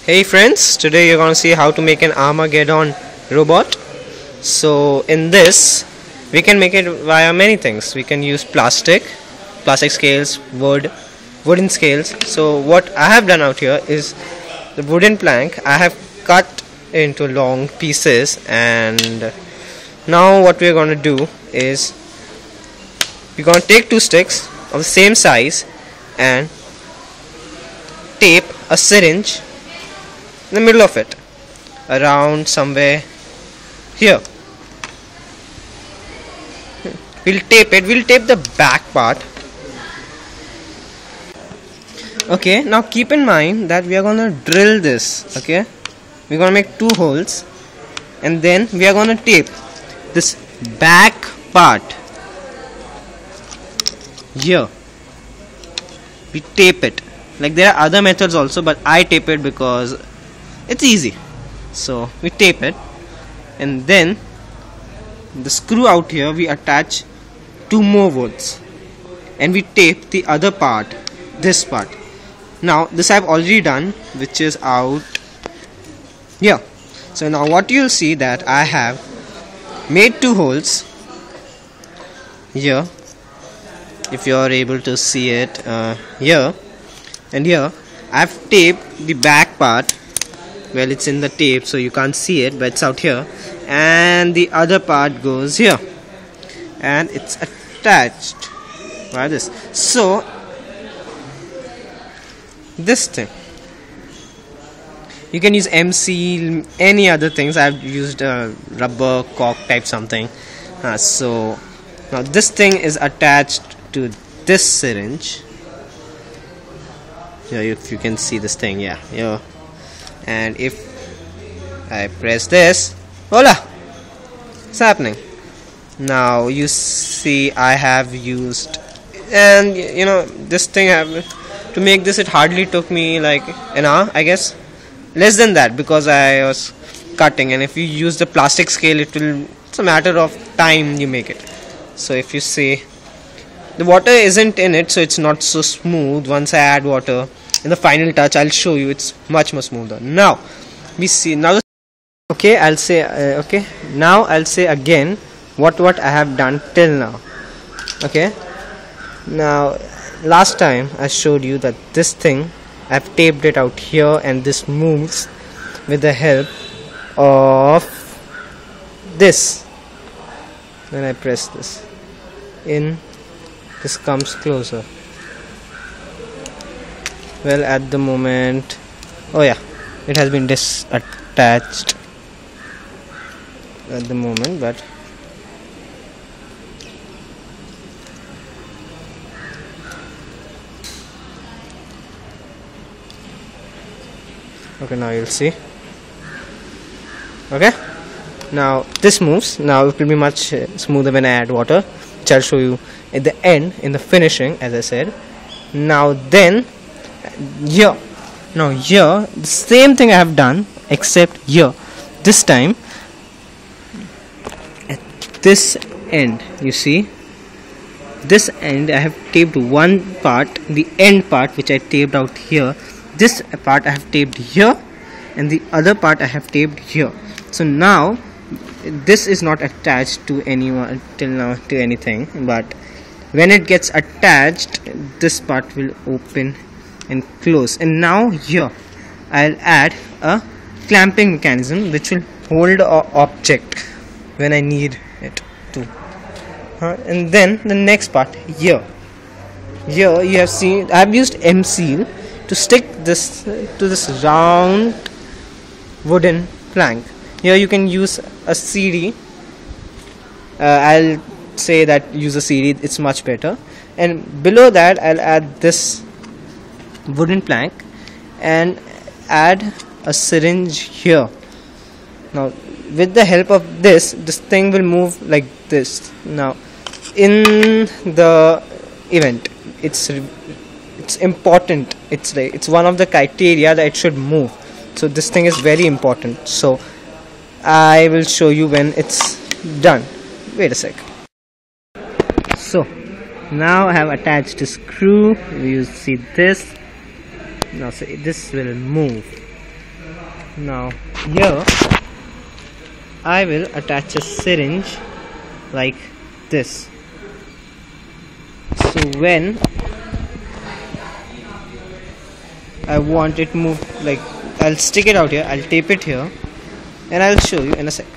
Hey friends, today you're gonna see how to make an Armageddon robot. So in this, we can make it via many things. We can use plastic scales, wooden scales. So what I have done out here is the wooden plank I have cut into long pieces, and now what we're gonna do is we're gonna take two sticks of the same size and tape a syringe in the middle of it, around somewhere here. We'll tape the back part. Okay, now keep in mind that we are gonna drill this. Okay, we're gonna make two holes, and then we are gonna tape this back part here. We tape it. Like, there are other methods also, but I tape it because it's easy. So we tape it, and then the screw out here we attach two more woods, and we tape the other part, this part. Now this I've already done, which is out here. So now what you'll see that I have made two holes here, if you are able to see it, here and here. I've taped the back part. Well, it's in the tape so you can't see it, but it's out here, and the other part goes here, and it's attached by this. So this thing, you can use MC, any other things. I've used rubber cork type something. So now this thing is attached to this syringe. Yeah, if you can see this thing, yeah. And if I press this, voila, it's happening. Now you see I have used, and you know, this thing to make this, it hardly took me like an hour, I guess, less than that, because I was cutting. And if you use the plastic scale, it's a matter of time you make it. So if you see, the water isn't in it, so it's not so smooth. Once I add water in the final touch, I'll show you, it's much more smoother. Now we see, now okay, I'll say now I'll say again what I have done till now. Okay, now last time I showed you that this thing, I've taped it out here, and this moves with the help of this. When I press this in, this comes closer. Well, at the moment, oh yeah, it has been disattached at the moment, but okay, now you'll see. Okay, now this moves. Now it will be much smoother when I add water, which I'll show you at the end, in the finishing, as I said. Now then, here, now here, the same thing I have done, except here, this time at this end, you see, this end I have taped one part, the end part which I taped out here. This part I have taped here, and the other part I have taped here. So now this is not attached to anyone till now, to anything, but when it gets attached, this part will open and close. And now here I'll add a clamping mechanism which will hold an object when I need it to. And then the next part, here you have seen I've used M-seal to stick this to this round wooden plank. Here you can use a CD. I'll say that use a CD, it's much better. And below that I'll add this wooden plank and add a syringe here. Now with the help of this thing will move like this. Now in the event, it's important, it's one of the criteria that it should move. So this thing is very important. So I will show you when it's done. Wait a sec. So now I have attached a screw. You see this. Now see, this will move. Now here I will attach a syringe like this. So when I want it moved, like I'll stick it out here, I'll tape it here, and I'll show you in a sec.